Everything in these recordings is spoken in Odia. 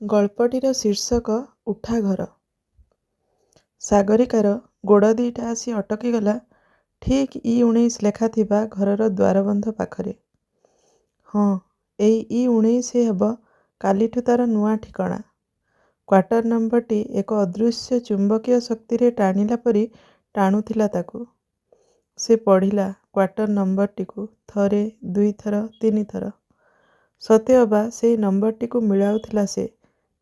ଗଳ୍ପଟିର ଶୀର୍ଷକ ଉଠା ଘର। ସାଗରିକାର ଗୋଡ଼ ଦିଟା ଆସି ଅଟକିଗଲା ଠିକ୍ E19 ଲେଖାଥିବା ଘରର ଦ୍ୱାରବନ୍ଧ ପାଖରେ। ହଁ, ଏଇ E19 ହେବ କାଲିଠୁ ତାର ନୂଆ ଠିକଣା। କ୍ୱାର୍ଟର ନମ୍ବରଟି ଏକ ଅଦୃଶ୍ୟ ଚୁମ୍ବକୀୟ ଶକ୍ତିରେ ଟାଣିଲା ପରି ଟାଣୁଥିଲା ତାକୁ। ସେ ପଢ଼ିଲା କ୍ୱାର୍ଟର ନମ୍ବରଟିକୁ ଥରେ, ଦୁଇଥର, ତିନିଥର। ସତେଅବା ସେଇ ନମ୍ବରଟିକୁ ମିଳାଉଥିଲା ସେ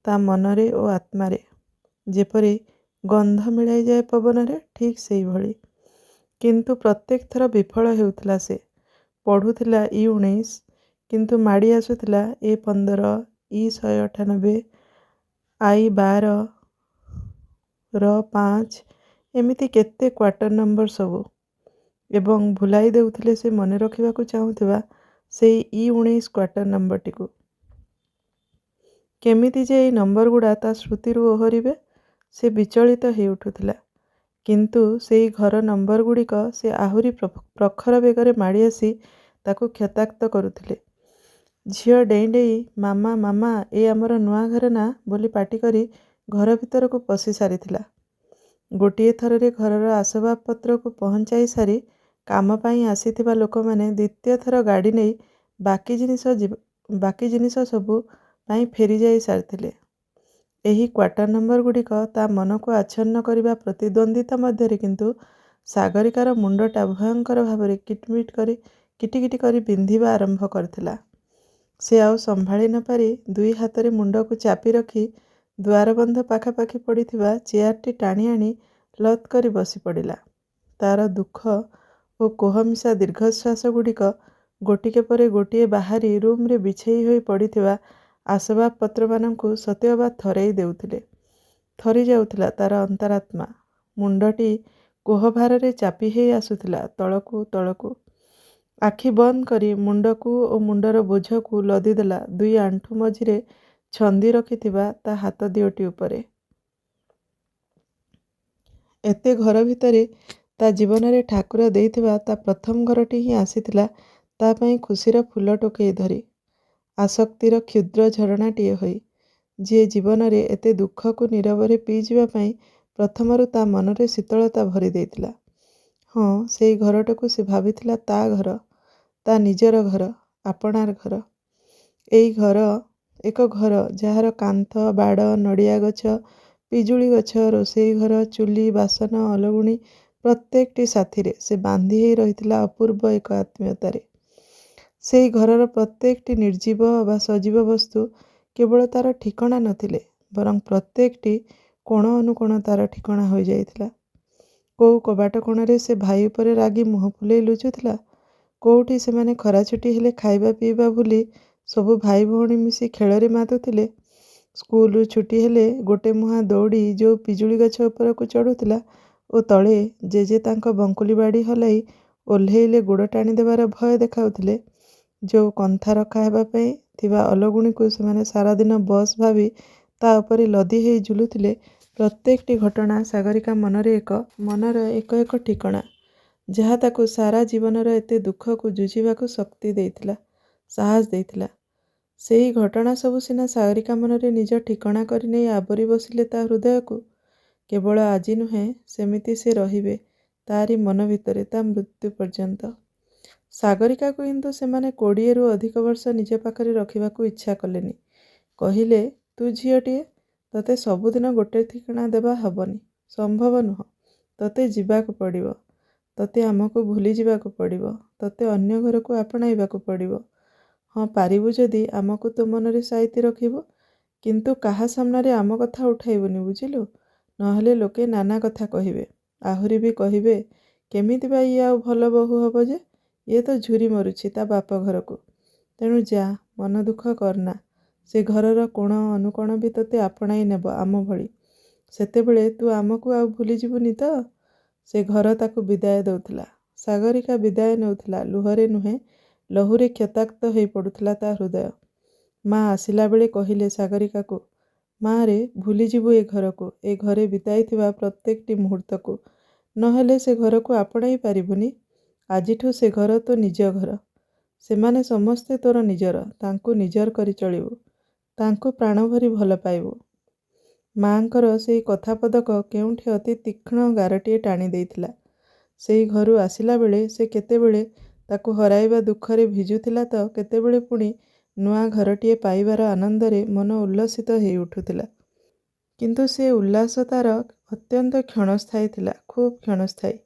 ତା ମନରେ ଓ ଆତ୍ମାରେ। ଯେପରି ଗନ୍ଧ ମିଳାଇଯାଏ ପବନରେ, ଠିକ୍ ସେଇଭଳି। କିନ୍ତୁ ପ୍ରତ୍ୟେକ ଥର ବିଫଳ ହେଉଥିଲା ସେ। ପଢ଼ୁଥିଲା E19, କିନ୍ତୁ ମାଡ଼ି ଆସୁଥିଲା E15, E198, I12, R5, ଏମିତି କେତେ କ୍ୱାର୍ଟର ନମ୍ବର ସବୁ। ଏବଂ ଭୁଲାଇ ଦେଉଥିଲେ ସେ ମନେ ରଖିବାକୁ ଚାହୁଁଥିବା ସେଇ E19 କ୍ୱାର୍ଟର ନମ୍ବରଟିକୁ। କେମିତି ଯେ ଏଇ ନମ୍ବରଗୁଡ଼ା ତା ସ୍ମୃତିରୁ ଓହରିବେ, ସେ ବିଚଳିତ ହେଇ ଉଠୁଥିଲା। କିନ୍ତୁ ସେଇ ଘର ନମ୍ବରଗୁଡ଼ିକ ସେ ଆହୁରି ପ୍ରଖର ବେଗରେ ମାଡ଼ି ଆସି ତାକୁ କ୍ଷତାକ୍ତ କରୁଥିଲେ। ଝିଅ ଡେଇଁ ଡେଇଁ ମାମା ମାମା ଏ ଆମର ନୂଆ ଘର ନା ବୋଲି ପାଟି କରି ଘର ଭିତରକୁ ପଶି ସାରିଥିଲା। ଗୋଟିଏ ଥରରେ ଘରର ଆସବାବପତ୍ରକୁ ପହଞ୍ଚାଇ ସାରି କାମ ପାଇଁ ଆସିଥିବା ଲୋକମାନେ ଦ୍ୱିତୀୟ ଥର ଗାଡ଼ି ନେଇ ବାକି ଜିନିଷ ସବୁ ପାଇଁ ଫେରିଯାଇ ସାରିଥିଲେ। ଏହି କ୍ୱାର୍ଟର ନମ୍ବରଗୁଡ଼ିକ ତା ମନକୁ ଆଚ୍ଛନ୍ନ କରିବା ପ୍ରତିଦ୍ୱନ୍ଦ୍ୱିତା ମଧ୍ୟରେ କିନ୍ତୁ ସାଗରିକାର ମୁଣ୍ଡଟା ଭୟଙ୍କର ଭାବରେ କିଟିକିଟି କରି ବିନ୍ଧିବା ଆରମ୍ଭ କରିଥିଲା। ସେ ଆଉ ସମ୍ଭାଳି ନ ପାରି ଦୁଇ ହାତରେ ମୁଣ୍ଡକୁ ଚାପି ରଖି ଦ୍ୱାରବନ୍ଧ ପାଖାପାଖି ପଡ଼ିଥିବା ଚେୟାରଟି ଟାଣି ଆଣି ଲତ୍ କରି ବସି ପଡ଼ିଲା। ତାର ଦୁଃଖ ଓ କୋହମିଶା ଦୀର୍ଘଶ୍ୱାସଗୁଡ଼ିକ ଗୋଟିକେ ପରେ ଗୋଟିଏ ବାହାରି ରୁମରେ ବିଛେଇ ହୋଇ ପଡ଼ିଥିବା ଆସବାବପତ୍ରମାନଙ୍କୁ ସତେଅବା ଥରେଇ ଦେଉଥିଲେ। ଥରି ଯାଉଥିଲା ତାର ଅନ୍ତରାତ୍ମା। ମୁଣ୍ଡଟି କୋହଭାରରେ ଚାପି ହେଇ ଆସୁଥିଲା ତଳକୁ ତଳକୁ। ଆଖି ବନ୍ଦ କରି ମୁଣ୍ଡକୁ ଓ ମୁଣ୍ଡର ବୋଝକୁ ଲଦିଦେଲା ଦୁଇ ଆଣ୍ଠୁ ମଝିରେ ଛନ୍ଦି ରଖିଥିବା ତା ହାତ ଦିଓଟି ଉପରେ। ଏତେ ଘର ଭିତରେ ତା ଜୀବନରେ ଠାକୁର ଦେଇଥିବା ତା ପ୍ରଥମ ଘରଟି ହିଁ ଆସିଥିଲା ତା ପାଇଁ ଖୁସିର ଫୁଲ ଟୋକେଇ ଧରି। ଆସକ୍ତିର କ୍ଷୁଦ୍ର ଝରଣାଟିଏ ହୋଇ, ଯିଏ ଜୀବନରେ ଏତେ ଦୁଃଖକୁ ନୀରବରେ ପିଇଯିବା ପାଇଁ ପ୍ରଥମରୁ ତା ମନରେ ଶୀତଳତା ଭରି ଦେଇଥିଲା। ହଁ, ସେଇ ଘରଟାକୁ ସେ ଭାବିଥିଲା ତା ଘର, ତା ନିଜର ଘର, ଆପଣାର ଘର। ଏଇ ଘର ଏକ ଘର ଯାହାର କାନ୍ଥ, ବାଡ଼, ନଡ଼ିଆ ଗଛ, ପିଜୁଳି ଗଛ, ରୋଷେଇ ଘର, ଚୁଲି, ବାସନ, ଅଲଗୁଣି ପ୍ରତ୍ୟେକଟି ସାଥିରେ ସେ ବାନ୍ଧି ହେଇ ରହିଥିଲା ଅପୂର୍ବ ଏକ ଆତ୍ମୀୟତାରେ। ସେଇ ଘରର ପ୍ରତ୍ୟେକଟି ନିର୍ଜୀବ ବା ସଜୀବ ବସ୍ତୁ କେବଳ ତାର ଠିକଣା ନଥିଲେ, ବରଂ ପ୍ରତ୍ୟେକଟି କୋଣ ଅନୁକୋଣ ତାର ଠିକଣା ହୋଇଯାଇଥିଲା। କୋଉ କବାଟ କୋଣରେ ସେ ଭାଇ ଉପରେ ରାଗି ମୁହଁ ଫୁଲେଇ ଲୁଚୁଥିଲା, କୋଉଠି ସେମାନେ ଖରାଛୁଟି ହେଲେ ଖାଇବା ପିଇବା ଭୁଲି ସବୁ ଭାଇ ଭଉଣୀ ମିଶି ଖେଳରେ ମାତୁଥିଲେ, ସ୍କୁଲ ଛୁଟି ହେଲେ ଗୋଟେ ମୁହାଁ ଦୌଡ଼ି ଯୋଉ ପିଜୁଳି ଗଛ ଉପରକୁ ଚଢ଼ୁଥିଲା ଓ ତଳେ ଜେଜେ ତାଙ୍କ ବଙ୍କୁଲି ବାଡ଼ି ହଲାଇ ଓହ୍ଲେଇଲେ ଗୋଡ଼ ଟାଣିଦେବାର ଭୟ ଦେଖାଉଥିଲେ, ଯୋଉ କନ୍ଥା ରଖା ହେବା ପାଇଁ ଥିବା ଅଲଗୁଣିକୁ ସେମାନେ ସାରାଦିନ ବସ୍ ଭାବି ତା ଉପରେ ଲଦି ହେଇ ଝୁଲୁଥିଲେ, ପ୍ରତ୍ୟେକଟି ଘଟଣା ସାଗରିକା ମନର ଏକ ଠିକଣା, ଯାହା ତାକୁ ସାରା ଜୀବନର ଏତେ ଦୁଃଖକୁ ଯୁଝିବାକୁ ଶକ୍ତି ଦେଇଥିଲା, ସାହସ ଦେଇଥିଲା। ସେଇ ଘଟଣା ସବୁ ସିନା ସାଗରିକା ମନରେ ନିଜ ଠିକଣା କରି ନେଇ ଆବୋରି ବସିଲେ ତା ହୃଦୟକୁ। କେବଳ ଆଜି ନୁହେଁ, ସେମିତି ସେ ରହିବେ ତାରି ମନ ଭିତରେ ତା ମୃତ୍ୟୁ ପର୍ଯ୍ୟନ୍ତ। ସାଗରିକାକୁ କିନ୍ତୁ ସେମାନେ 20ରୁ ଅଧିକ ବର୍ଷ ନିଜ ପାଖରେ ରଖିବାକୁ ଇଚ୍ଛା କଲେନି। କହିଲେ, ତୁ ଝିଅଟିଏ, ତତେ ସବୁଦିନ ଗୋଟେ ଠିକଣା ଦେବା ହବନି, ସମ୍ଭବ ନୁହଁ। ତତେ ଯିବାକୁ ପଡ଼ିବ, ତତେ ଆମକୁ ଭୁଲି ଯିବାକୁ ପଡ଼ିବ, ତତେ ଅନ୍ୟ ଘରକୁ ଆପଣାଇବାକୁ ପଡ଼ିବ। ହଁ, ପାରିବୁ ଯଦି ଆମକୁ ତୋ ମନରେ ସାଇତି ରଖିବୁ, କିନ୍ତୁ କାହା ସାମ୍ନାରେ ଆମ କଥା ଉଠାଇବୁନି, ବୁଝିଲୁ? ନହେଲେ ଲୋକେ ନାନା କଥା କହିବେ। ଆହୁରି ବି କହିବେ, କେମିତି ବା ଇଏ ଆଉ ଭଲ ବୋହୂ ହବ ଯେ, ଇଏ ତ ଝୁରି ମରୁଛି ତା ବାପ ଘରକୁ। ତେଣୁ ଯା, ମନ ଦୁଃଖ କରନା, ସେ ଘରର କୋଣ ଅନୁକୋଣ ବି ତତେ ଆପଣାଇ ନେବ ଆମ ଭଳି। ସେତେବେଳେ ତୁ ଆମକୁ ଆଉ ଭୁଲିଯିବୁନି ତ? ସେ ଘର ତାକୁ ବିଦାୟ ଦେଉଥିଲା। ସାଗରିକା ବିଦାୟ ନେଉଥିଲା ଲୁହରେ ନୁହେଁ, ଲହୁରେ କ୍ଷତାକ୍ତ ହେଇ ପଡ଼ୁଥିଲା ତା ହୃଦୟ। ମା ଆସିଲା ବେଳେ କହିଲେ ସାଗରିକାକୁ, ମାରେ, ଭୁଲିଯିବୁ ଏ ଘରକୁ, ଏ ଘରେ ବିତାଇଥିବା ପ୍ରତ୍ୟେକଟି ମୁହୂର୍ତ୍ତକୁ। ନହେଲେ ସେ ଘରକୁ ଆପଣାଇ ପାରିବୁନି। ଆଜିଠୁ ସେ ଘର ତୋ ନିଜ ଘର। ସେମାନେ ସମସ୍ତେ ତୋର ନିଜର, ତାଙ୍କୁ ନିଜର କରି ଚଳିବୁ। ତାଙ୍କୁ ପ୍ରାଣ ଭରି ଭଲ ପାଇବୁ। ମାଆଙ୍କର ସେଇ କଥା ପଦକ କେଉଁଠି ଅତି ତୀକ୍ଷ୍ଣ ଗାରଟିଏ ଟାଣି ଦେଇଥିଲା। ସେଇ ଘରୁ ଆସିଲା ବେଳେ ସେ କେତେବେଳେ ତାକୁ ହରାଇବା ଦୁଃଖରେ ଭିଜୁଥିଲା ତ କେତେବେଳେ ପୁଣି ନୂଆ ଘରଟିଏ ପାଇବାର ଆନନ୍ଦରେ ମନ ଉଲ୍ଲସିତ ହେଇ ଉଠୁଥିଲା। କିନ୍ତୁ ସେ ଉଲ୍ଲାସ ତାର ଅତ୍ୟନ୍ତ କ୍ଷଣସ୍ଥାୟୀ ଥିଲା, ଖୁବ୍ କ୍ଷଣସ୍ଥାୟୀ।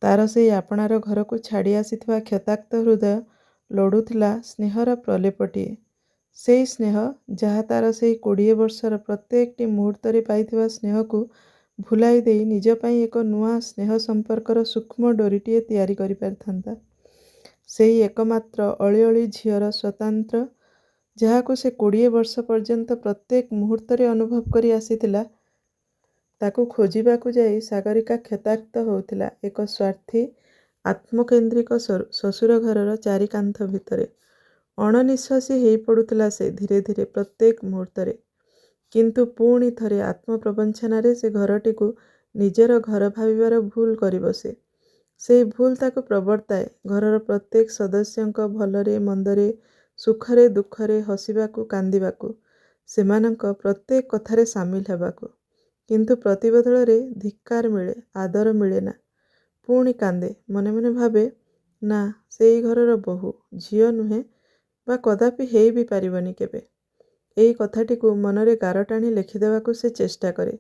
ତାର ସେଇ ଆପଣାର ଘରକୁ ଛାଡ଼ି ଆସିଥିବା କ୍ଷତାକ୍ତ ହୃଦୟ ଲୋଡ଼ୁଥିଲା ସ୍ନେହର ପ୍ରଲେପଟିଏ। ସେଇ ସ୍ନେହ ଯାହା ତାର ସେଇ 20 ବର୍ଷର ପ୍ରତ୍ୟେକଟି ମୁହୂର୍ତ୍ତରେ ପାଇଥିବା ସ୍ନେହକୁ ଭୁଲାଇ ଦେଇ ନିଜ ପାଇଁ ଏକ ନୂଆ ସ୍ନେହ ସମ୍ପର୍କର ସୂକ୍ଷ୍ମ ଡୋରିଟିଏ ତିଆରି କରିପାରିଥାନ୍ତା। ସେଇ ଏକମାତ୍ର ଅଳିଅଳି ଝିଅର ସ୍ୱତନ୍ତ୍ର, ଯାହାକୁ ସେ 20 ବର୍ଷ ପର୍ଯ୍ୟନ୍ତ ପ୍ରତ୍ୟେକ ମୁହୂର୍ତ୍ତରେ ଅନୁଭବ କରି ଆସିଥିଲା, ତାକୁ ଖୋଜିବାକୁ ଯାଇ ସାଗରିକା କ୍ଷତାକ୍ତ ହେଉଥିଲା ଏକ ସ୍ୱାର୍ଥୀ ଆତ୍ମକେନ୍ଦ୍ରିକ ଶ୍ୱଶୁର ଘରର ଚାରି କାନ୍ଥ ଭିତରେ। ଅଣନିଶ୍ୱାସୀ ହେଇ ପଡ଼ୁଥିଲା ସେ ଧୀରେ ଧୀରେ ପ୍ରତ୍ୟେକ ମୁହୂର୍ତ୍ତରେ। କିନ୍ତୁ ପୁଣି ଥରେ ଆତ୍ମପ୍ରବଞ୍ଚନାରେ ସେ ଘରଟିକୁ ନିଜର ଘର ଭାବିବାର ଭୁଲ କରି ବସେ। ସେଇ ଭୁଲ ତାକୁ ପ୍ରବର୍ତ୍ତାଏ ଘରର ପ୍ରତ୍ୟେକ ସଦସ୍ୟଙ୍କ ଭଲରେ ମନ୍ଦରେ, ସୁଖରେ ଦୁଃଖରେ, ହସିବାକୁ କାନ୍ଦିବାକୁ, ସେମାନଙ୍କ ପ୍ରତ୍ୟେକ କଥାରେ ସାମିଲ ହେବାକୁ। କିନ୍ତୁ ପ୍ରତିବଦଳରେ ଧିକ୍କାର ମିଳେ, ଆଦର ମିଳେ ନା। ପୁଣି କାନ୍ଦେ, ମନେ ମନେ ଭାବେ, ନା ସେଇ ଘରର ବୋହୂ, ଝିଅ ନୁହେଁ ବା କଦାପି ହେଇ ବି ପାରିବନି କେବେ। ଏଇ କଥାଟିକୁ ମନରେ ଗାର ଟାଣି ଲେଖିଦେବାକୁ ସେ ଚେଷ୍ଟା କରେ।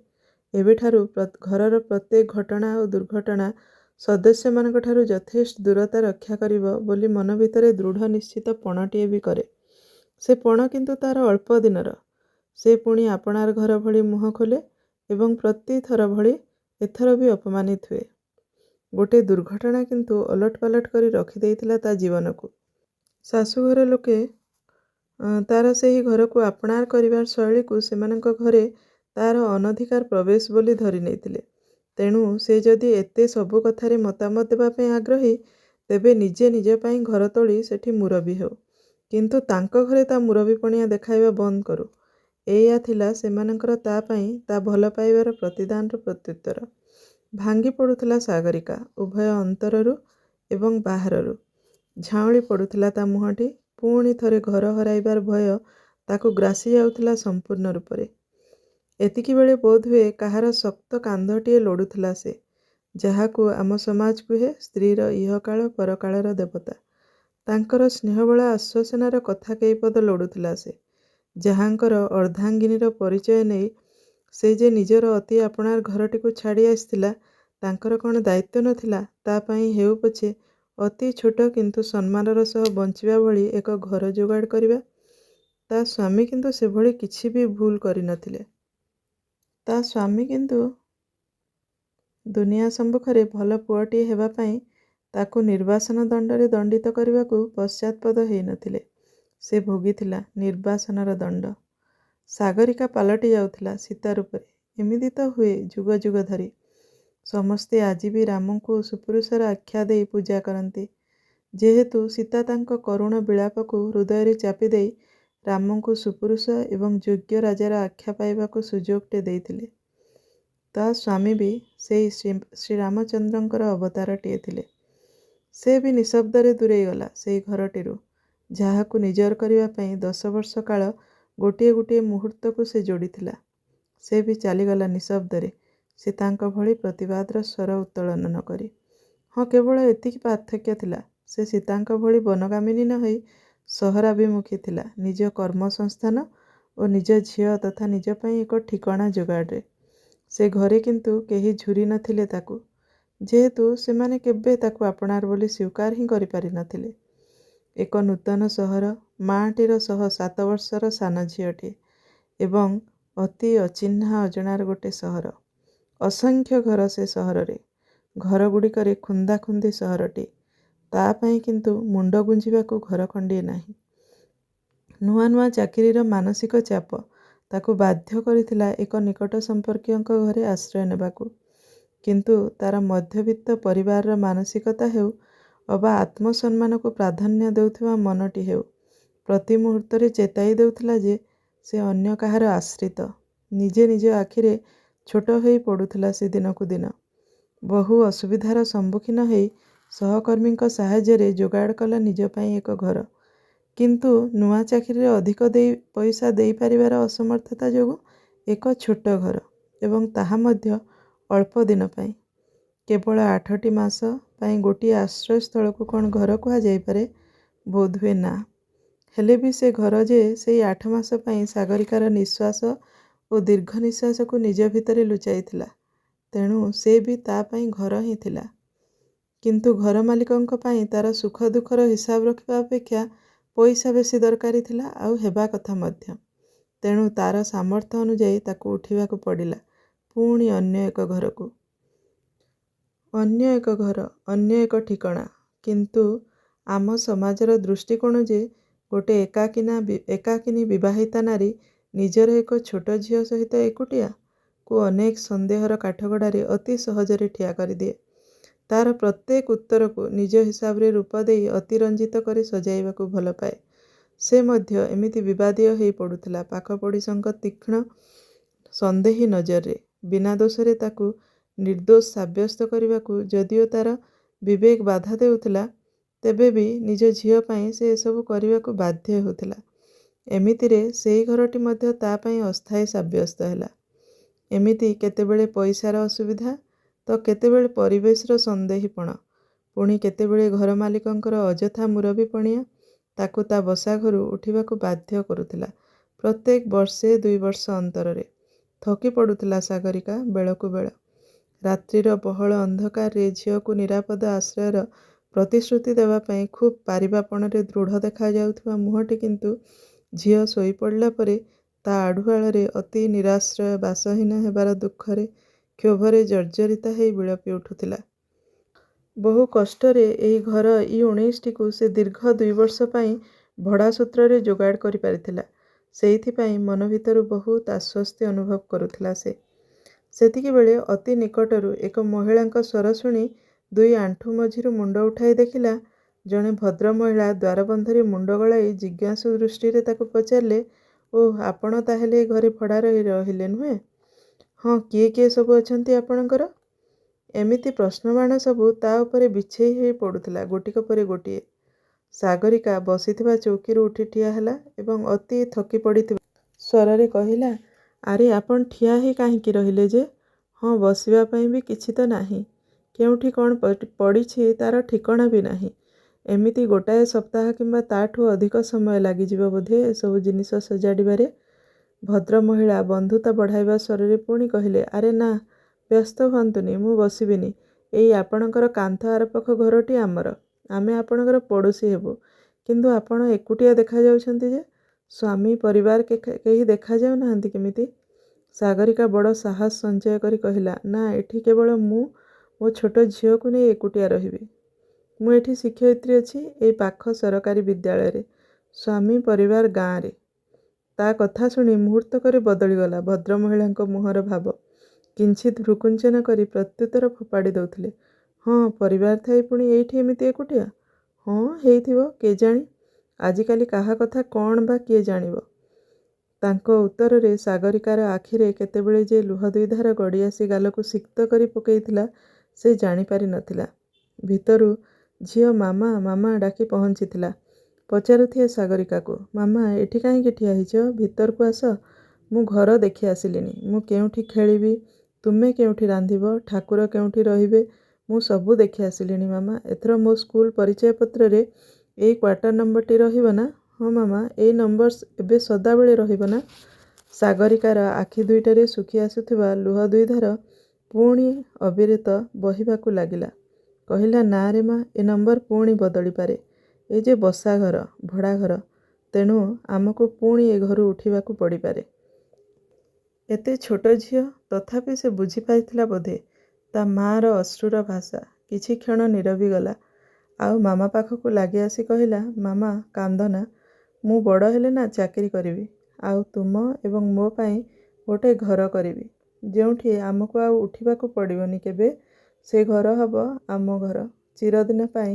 ଏବେଠାରୁ ଘରର ପ୍ରତ୍ୟେକ ଘଟଣା ଓ ଦୁର୍ଘଟଣା ସଦସ୍ୟମାନଙ୍କଠାରୁ ଯଥେଷ୍ଟ ଦୂରତା ରକ୍ଷା କରିବ ବୋଲି ମନ ଭିତରେ ଦୃଢ଼ ନିଶ୍ଚିତ ପଣଟିଏ ବି କରେ। ସେ ପଣ କିନ୍ତୁ ତାର ଅଳ୍ପ ଦିନର। ସେ ପୁଣି ଆପଣାର ଘର ଭଳି ମୁହଁ ଖୋଲେ ଏବଂ ପ୍ରତି ଥର ଭଳି ଏଥର ବି ଅପମାନିତ ହୁଏ। ଗୋଟିଏ ଦୁର୍ଘଟଣା କିନ୍ତୁ ଓଲଟ ପାଲଟ କରି ରଖିଦେଇଥିଲା ତା ଜୀବନକୁ। ଶାଶୁଘର ଲୋକେ ତାର ସେହି ଘରକୁ ଆପଣାର କରିବାର ଶୈଳୀକୁ ସେମାନଙ୍କ ଘରେ ତାର ଅନଧିକାର ପ୍ରବେଶ ବୋଲି ଧରି ନେଇଥିଲେ। ତେଣୁ ସେ ଯଦି ଏତେ ସବୁ କଥାରେ ମତାମତ ଦେବା ପାଇଁ ଆଗ୍ରହୀ, ତେବେ ନିଜେ ନିଜ ପାଇଁ ଘର ତୋଳି ସେଠି ମୁରବୀ ହେଉ। କିନ୍ତୁ ତାଙ୍କ ଘରେ ତା ମୁରବୀପଣିଆ ଦେଖାଇବା ବନ୍ଦ କରୁ। ଏଇଆ ଥିଲା ସେମାନଙ୍କର ତା ପାଇଁ ତା ଭଲ ପାଇବାର ପ୍ରତିଦାନର ପ୍ରତ୍ୟୁତ୍ତର। ଭାଙ୍ଗି ପଡ଼ୁଥିଲା ସାଗରିକା, ଉଭୟ ଅନ୍ତରରୁ ଏବଂ ବାହାରରୁ। ଝାଉଁଳି ପଡ଼ୁଥିଲା ତା ମୁହଁଟି। ପୁଣି ଥରେ ଘର ହରାଇବାର ଭୟ ତାକୁ ଗ୍ରାସି ଯାଉଥିଲା ସମ୍ପୂର୍ଣ୍ଣ ରୂପରେ। ଏତିକିବେଳେ ବୋଧହୁଏ କାହାର ଶକ୍ତ କାନ୍ଧଟିଏ ଲୋଡ଼ୁଥିଲା ସେ, ଯାହାକୁ ଆମ ସମାଜ କୁହେ ସ୍ତ୍ରୀର ଇହକାଳ ପରକାଳର ଦେବତା। ତାଙ୍କର ସ୍ନେହବଳା ଆଶ୍ୱାସନାର କଥା କେଇପଦ ଲୋଡ଼ୁଥିଲା ସେ, ଯାହାଙ୍କର ଅର୍ଦ୍ଧାଙ୍ଗିନୀର ପରିଚୟ ନେଇ ସେ ଯେ ନିଜର ଅତି ଆପଣାର ଘରଟିକୁ ଛାଡ଼ି ଆସିଥିଲା, ତାଙ୍କର କ'ଣ ଦାୟିତ୍ୱ ନଥିଲା ତା ପାଇଁ ହେଉ ପଛେ ଅତି ଛୋଟ କିନ୍ତୁ ସମ୍ମାନର ସହ ବଞ୍ଚିବା ଭଳି ଏକ ଘର ଯୋଗାଡ଼ କରିବା। ତା ସ୍ୱାମୀ କିନ୍ତୁ ସେଭଳି କିଛି ବି ଭୁଲ କରିନଥିଲେ। ତା ସ୍ୱାମୀ କିନ୍ତୁ ଦୁନିଆ ସମ୍ମୁଖରେ ଭଲ ପୁଅଟିଏ ହେବା ପାଇଁ ତାକୁ ନିର୍ବାସନ ଦଣ୍ଡରେ ଦଣ୍ଡିତ କରିବାକୁ ପଶ୍ଚାତ୍ପଦ ହେଇନଥିଲେ। ସେ ଭୋଗିଥିଲା ନିର୍ବାସନର ଦଣ୍ଡ। ସାଗରିକା ପାଲଟି ଯାଉଥିଲା ସୀତା ରୂପରେ। ଏମିତି ତ ହୁଏ ଯୁଗ ଯୁଗ ଧରି। ସମସ୍ତେ ଆଜି ବି ରାମଙ୍କୁ ସୁପୁରୁଷର ଆଖ୍ୟା ଦେଇ ପୂଜା କରନ୍ତି। ଯେହେତୁ ସୀତା ତାଙ୍କ କରୁଣ ବିଳାପକୁ ହୃଦୟରେ ଚାପି ଦେଇ ରାମଙ୍କୁ ସୁପୁରୁଷ ଏବଂ ଯୋଗ୍ୟ ରାଜାର ଆଖ୍ୟା ପାଇବାକୁ ସୁଯୋଗଟେ ଦେଇଥିଲେ। ତା ସ୍ୱାମୀ ବି ସେଇ ଶ୍ରୀରାମଚନ୍ଦ୍ରଙ୍କର ଅବତାରଟିଏ ଥିଲେ। ସେ ବି ନିଃଶବ୍ଦରେ ଦୂରେଇ ଗଲା ସେଇ ଘରଟିରୁ, ଯାହାକୁ ନିଜର କରିବା ପାଇଁ 10 ବର୍ଷ କାଳ ଗୋଟିଏ ଗୋଟିଏ ମୁହୂର୍ତ୍ତକୁ ସେ ଯୋଡ଼ିଥିଲା। ସେ ବି ଚାଲିଗଲା ନିଃଶବ୍ଦରେ, ସେ ତାଙ୍କ ଭଳି ପ୍ରତିବାଦର ସ୍ୱର ଉତ୍ତୋଳନ ନ କରି। ହଁ, କେବଳ ଏତିକି ପାର୍ଥକ୍ୟ ଥିଲା, ସେ ସୀତାଙ୍କ ଭଳି ବନଗାମିନୀ ନ ହୋଇ ସହରାଭିମୁଖୀ ଥିଲା ନିଜ କର୍ମସଂସ୍ଥାନ ଓ ନିଜ ଝିଅ ତଥା ନିଜ ପାଇଁ ଏକ ଠିକଣା ଯୋଗାଡ଼ରେ। ସେ ଘରେ କିନ୍ତୁ କେହି ଝୁରି ନଥିଲେ ତାକୁ, ଯେହେତୁ ସେମାନେ କେବେ ତାକୁ ଆପଣାର ବୋଲି ସ୍ୱୀକାର ହିଁ କରିପାରି ନଥିଲେ। ଏକ ନୂତନ ସହର, ମାଆଟିର ସହ 7 ବର୍ଷର ସାନ ଝିଅଟିଏ ଏବଂ ଅତି ଅଚିହ୍ନା ଅଜଣାର ଗୋଟେ ସହର। ଅସଂଖ୍ୟ ଘର ସେ ସହରରେ, ଘରଗୁଡ଼ିକରେ ଖୁନ୍ଦାଖୁନ୍ଦି ସହରଟି। ତା ପାଇଁ କିନ୍ତୁ ମୁଣ୍ଡ ଗୁଞ୍ଜିବାକୁ ଘର ଖଣ୍ଡିଏ ନାହିଁ। ନୂଆ ନୂଆ ଚାକିରିର ମାନସିକ ଚାପ ତାକୁ ବାଧ୍ୟ କରିଥିଲା ଏକ ନିକଟ ସମ୍ପର୍କୀୟଙ୍କ ଘରେ ଆଶ୍ରୟ ନେବାକୁ। କିନ୍ତୁ ତାର ମଧ୍ୟବିତ୍ତ ପରିବାରର ମାନସିକତା ହେଉ ଅବା ଆତ୍ମସମ୍ମାନକୁ ପ୍ରାଧାନ୍ୟ ଦେଉଥିବା ମନଟି ହେଉ, ପ୍ରତି ମୁହୂର୍ତ୍ତରେ ଚେତାଇ ଦେଉଥିଲା ଯେ ସେ ଅନ୍ୟ କାହାର ଆଶ୍ରିତ। ନିଜେ ନିଜ ଆଖିରେ ଛୋଟ ହୋଇ ପଡ଼ୁଥିଲା ସେ ଦିନକୁ ଦିନ। ବହୁ ଅସୁବିଧାର ସମ୍ମୁଖୀନ ହେଇ ସହକର୍ମୀଙ୍କ ସାହାଯ୍ୟରେ ଯୋଗାଡ଼ କଲା ନିଜ ପାଇଁ ଏକ ଘର। କିନ୍ତୁ ନୂଆ ଚାକିରିରେ ଅଧିକ ପଇସା ଦେଇପାରିବାର ଅସମର୍ଥତା ଯୋଗୁଁ ଏକ ଛୋଟ ଘର, ଏବଂ ତାହା ମଧ୍ୟ ଅଳ୍ପ ଦିନ ପାଇଁ। କେବଳ 8ଟି ମାସ ପାଇଁ ଗୋଟିଏ ଆଶ୍ରୟସ୍ଥଳକୁ କ'ଣ ଘର କୁହାଯାଇପାରେ? ବୋଧହୁଏ ନା। ହେଲେ ବି ସେ ଘର ଯେ ସେଇ 8 ମାସ ପାଇଁ ସାଗରିକାର ନିଶ୍ୱାସ ଓ ଦୀର୍ଘ ନିଶ୍ୱାସକୁ ନିଜ ଭିତରେ ଲୁଚାଇଥିଲା। ତେଣୁ ସେ ବି ତା ପାଇଁ ଘର ହିଁ ଥିଲା। କିନ୍ତୁ ଘର ମାଲିକଙ୍କ ପାଇଁ ତା'ର ସୁଖ ଦୁଃଖର ହିସାବ ରଖିବା ଅପେକ୍ଷା ପଇସା ବେଶୀ ଦରକାରୀ ଥିଲା, ଆଉ ହେବା କଥା ମଧ୍ୟ। ତେଣୁ ତା'ର ସାମର୍ଥ୍ୟ ଅନୁଯାୟୀ ତାକୁ ଉଠିବାକୁ ପଡ଼ିଲା ପୁଣି ଅନ୍ୟ ଏକ ଘରକୁ। ଅନ୍ୟ ଏକ ଘର, ଅନ୍ୟ ଏକ ଠିକଣା। କିନ୍ତୁ ଆମ ସମାଜର ଦୃଷ୍ଟିକୋଣ ଯେ ଗୋଟେ ଏକାକିନୀ ବିବାହିତା ନାରୀ ନିଜର ଏକ ଛୋଟ ଝିଅ ସହିତ ଏକୁଟିଆ କୁ ଅନେକ ସନ୍ଦେହର କାଠଗଡ଼ାରେ ଅତି ସହଜରେ ଠିଆ କରିଦିଏ। ତା'ର ପ୍ରତ୍ୟେକ ଉତ୍ତରକୁ ନିଜ ହିସାବରେ ରୂପ ଦେଇ ଅତିରଞ୍ଜିତ କରି ସଜାଇବାକୁ ଭଲ ପାଏ। ସେ ମଧ୍ୟ ଏମିତି ବିବାଦୀୟ ହେଇ ପଡ଼ୁଥିଲା ପାଖ ପଡ଼ିଶଙ୍କ ତୀକ୍ଷ୍ଣ ସନ୍ଦେହୀ ନଜରରେ। ବିନା ଦୋଷରେ ତାକୁ ନିର୍ଦ୍ଦୋଷ ସାବ୍ୟସ୍ତ କରିବାକୁ ଯଦିଓ ତା'ର ବିବେକ ବାଧା ଦେଉଥିଲା, ତେବେ ବି ନିଜ ଝିଅ ପାଇଁ ସେ ଏସବୁ କରିବାକୁ ବାଧ୍ୟ ହେଉଥିଲା। ଏମିତିରେ ସେଇ ଘରଟି ମଧ୍ୟ ତା ପାଇଁ ଅସ୍ଥାୟୀ ସାବ୍ୟସ୍ତ ହେଲା। ଏମିତି କେତେବେଳେ ପଇସାର ଅସୁବିଧା, ତ କେତେବେଳେ ପରିବେଶର ସନ୍ଦେହୀପଣ, ପୁଣି କେତେବେଳେ ଘର ମାଲିକଙ୍କର ଅଯଥା ମୁରବିପଣିଆ ତାକୁ ତା ବସାଘରୁ ଉଠିବାକୁ ବାଧ୍ୟ କରୁଥିଲା ପ୍ରତ୍ୟେକ ବର୍ଷେ 2 ବର୍ଷ ଅନ୍ତରରେ। ଥକି ପଡ଼ୁଥିଲା ସାଗରିକା ବେଳକୁ ବେଳ। ରାତ୍ରିର ବହଳ ଅନ୍ଧକାରରେ ଝିଅକୁ ନିରାପଦ ଆଶ୍ରୟର ପ୍ରତିଶ୍ରୁତି ଦେବା ପାଇଁ ଖୁବ୍ ପାରିବାପଣରେ ଦୃଢ଼ ଦେଖାଯାଉଥିବା ମୁହଁଟି କିନ୍ତୁ ଝିଅ ଶୋଇପଡ଼ିଲା ପରେ ତା ଆଢ଼ୁଆଳରେ ଅତି ନିରାଶ୍ରୟ ବାସହୀନ ହେବାର ଦୁଃଖରେ କ୍ଷୋଭରେ ଜର୍ଜରିତା ହେଇ ବିଳପି ଉଠୁଥିଲା। ବହୁ କଷ୍ଟରେ ଏହି ଘର E19ଟିକୁ ସେ ଦୀର୍ଘ 2 ବର୍ଷ ପାଇଁ ଭଡ଼ା ସୂତ୍ରରେ ଯୋଗାଡ଼ କରିପାରିଥିଲା। ସେଇଥିପାଇଁ ମନ ଭିତରୁ ବହୁତ ଆଶ୍ୱସ୍ତି ଅନୁଭବ କରୁଥିଲା ସେ। ସେତିକିବେଳେ ଅତି ନିକଟରୁ ଏକ ମହିଳାଙ୍କ ସ୍ୱର ଶୁଣି 2 ଆଣ୍ଠୁ ମଝିରୁ ମୁଣ୍ଡ ଉଠାଇ ଦେଖିଲା ଜଣେ ଭଦ୍ରମହିଳା ଦ୍ୱାରବନ୍ଧରେ ମୁଣ୍ଡ ଗଳାଇ ଜିଜ୍ଞାସୁ ଦୃଷ୍ଟିରେ ତାକୁ ପଚାରିଲେ, ଓଃ, ଆପଣ ତାହେଲେ ଏ ଘରେ ଭଡ଼ାରେ ରହିଲେ, ନୁହେଁ? ହଁ, କିଏ କିଏ ସବୁ ଅଛନ୍ତି ଆପଣଙ୍କର? ଏମିତି ପ୍ରଶ୍ନବାଣ ସବୁ ତା ଉପରେ ବିଛେଇ ହେଇ ପଡ଼ୁଥିଲା ଗୋଟିକ ପରେ ଗୋଟିଏ। ସାଗରିକା ବସିଥିବା ଚୌକିରୁ ଉଠି ଠିଆ ହେଲା ଏବଂ ଅତି ଥକି ପଡ଼ିଥିବା ସ୍ୱରରେ କହିଲା, ଆରେ ଆପଣ ଠିଆ ହେଇ କାହିଁକି ରହିଲେ ଯେ? ହଁ, ବସିବା ପାଇଁ ବି କିଛି ତ ନାହିଁ। କେଉଁଠି କ'ଣ ପଡ଼ିଛି ତା'ର ଠିକଣା ବି ନାହିଁ। ଏମିତି ଗୋଟାଏ ସପ୍ତାହ କିମ୍ବା ତା'ଠୁ ଅଧିକ ସମୟ ଲାଗିଯିବ ବୋଧେ ଏସବୁ ଜିନିଷ ସଜାଡ଼ିବାରେ। ଭଦ୍ରମହିଳା ବନ୍ଧୁତା ବଢ଼ାଇବା ସ୍ୱରରେ ପୁଣି କହିଲେ, ଆରେ ନା, ବ୍ୟସ୍ତ ହୁଅନ୍ତୁନି, ମୁଁ ବସିବିନି। ଏଇ ଆପଣଙ୍କର କାନ୍ଥ ଆରପାଖ ଘରଟି ଆମର। ଆମେ ଆପଣଙ୍କର ପଡ଼ୋଶୀ ହେବୁ। କିନ୍ତୁ ଆପଣ ଏକୁଟିଆ ଦେଖାଯାଉଛନ୍ତି ଯେ? ସ୍ୱାମୀ, ପରିବାର କେହି ଦେଖାଯାଉନାହାନ୍ତି କେମିତି? ସାଗରିକା ବଡ଼ ସାହସ ସଞ୍ଚୟ କରି କହିଲା, ନା, ଏଠି କେବଳ ମୁଁ ମୋ ଛୋଟ ଝିଅକୁ ନେଇ ଏକୁଟିଆ ରହିବି। ମୁଁ ଏଠି ଶିକ୍ଷୟିତ୍ରୀ ଅଛି ଏଇ ପାଖ ସରକାରୀ ବିଦ୍ୟାଳୟରେ। ସ୍ୱାମୀ, ପରିବାର ଗାଁରେ। ତା କଥା ଶୁଣି ମୁହୂର୍ତ୍ତକରେ ବଦଳିଗଲା ଭଦ୍ରମହିଳାଙ୍କ ମୁହଁର ଭାବ। କିଞ୍ଚିତ୍ ଭ୍ରୂକୁଞ୍ଚନ କରି ପ୍ରତ୍ୟୁତ୍ତର ଫୋପାଡ଼ି ଦେଉଥିଲେ, ହଁ, ପରିବାର ଥାଇ ପୁଣି ଏଇଠି ଏମିତି ଏକୁଟିଆ? ହଁ, ହେଇଥିବ, କେଜାଣି। ଆଜିକାଲି କାହା କଥା କ'ଣ ବା କିଏ ଜାଣିବ? ତାଙ୍କ ଉତ୍ତରରେ ସାଗରିକାର ଆଖିରେ କେତେବେଳେ ଯେ ଲୁହ 2 ଧାର ଗଡ଼ିଆସି ଗାଲକୁ ସିକ୍ତ କରି ପକେଇଥିଲା ସେ ଜାଣିପାରି ନଥିଲା। ଭିତରୁ ଝିଅ ମାମା ମାମା ଡାକି ପହଞ୍ଚିଥିଲା। ପଚାରୁଥାଏ ସାଗରିକାକୁ, ମାମା, ଏଠି କାହିଁକି ଠିଆ ହେଇଛ? ଭିତରକୁ ଆସ। ମୁଁ ଘର ଦେଖି ଆସିଲିଣି। ମୁଁ କେଉଁଠି ଖେଳିବି, ତୁମେ କେଉଁଠି ରାନ୍ଧିବ, ଠାକୁର କେଉଁଠି ରହିବେ, ମୁଁ ସବୁ ଦେଖି ଆସିଲିଣି ମାମା। ଏଥର ମୋ ସ୍କୁଲ ପରିଚୟପତ୍ରରେ ଏଇ କ୍ୱାର୍ଟର ନମ୍ବରଟି ରହିବ ନା? ହଁ ମାମା, ଏଇ ନମ୍ବର ଏବେ ସଦାବେଳେ ରହିବ ନା? ସାଗରିକାର ଆଖି ଦୁଇଟାରେ ଶୁଖି ଆସୁଥିବା ଲୁହ 2 ଧାର ପୁଣି ଅବିରତ ବହିବାକୁ ଲାଗିଲା। କହିଲା, ନା ରେ ମା, ଏ ନମ୍ବର ପୁଣି ବଦଳିପାରେ। ଏ ଯେ ବସାଘର, ଭଡ଼ାଘର। ତେଣୁ ଆମକୁ ପୁଣି ଏ ଘରୁ ଉଠିବାକୁ ପଡ଼ିପାରେ। ଏତେ ଛୋଟ ଝିଅ, ତଥାପି ସେ ବୁଝିପାରିଥିଲା ବୋଧେ ତା ମାଆର ଅଶ୍ରୁର ଭାଷା। କିଛି କ୍ଷଣ ନୀରବିଗଲା। ଆଉ ମାମା ପାଖକୁ ଲାଗି ଆସି କହିଲା, ମାମା, କାନ୍ଦନା। ମୁଁ ବଡ଼ ହେଲେ ନା ଚାକିରି କରିବି। ଆଉ ତୁମ ଏବଂ ମୋ ପାଇଁ ଗୋଟେ ଘର କରିବି, ଯେଉଁଠି ଆମକୁ ଆଉ ଉଠିବାକୁ ପଡ଼ିବନି କେବେ। ସେ ଘର ହେବ ଆମ ଘର, ଚିରଦିନ ପାଇଁ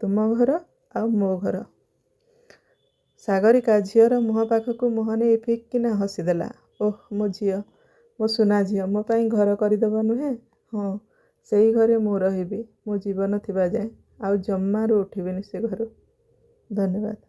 ତୁମ ଘର ଆଉ ମୋ ଘର। ସାଗରିକା ଝିଅର ମୁହଁ ପାଖକୁ ମୁହଁ ନେଇ ଫିକ୍ କିନା ହସିଦେଲା। ଓଃ, ମୋ ଝିଅ, ମୋ ସୁନା ଝିଅ, ମୋ ପାଇଁ ଘର କରିଦେବ ନୁହେଁ? ହଁ, ସେଇ ଘରେ ମୁଁ ରହିବି ମୋ ଜୀବନ ଥିବା ଯାଏଁ। ଆଉ ଜମାରୁ ଉଠିବିନି ସେ ଘରୁ। ଧନ୍ୟବାଦ।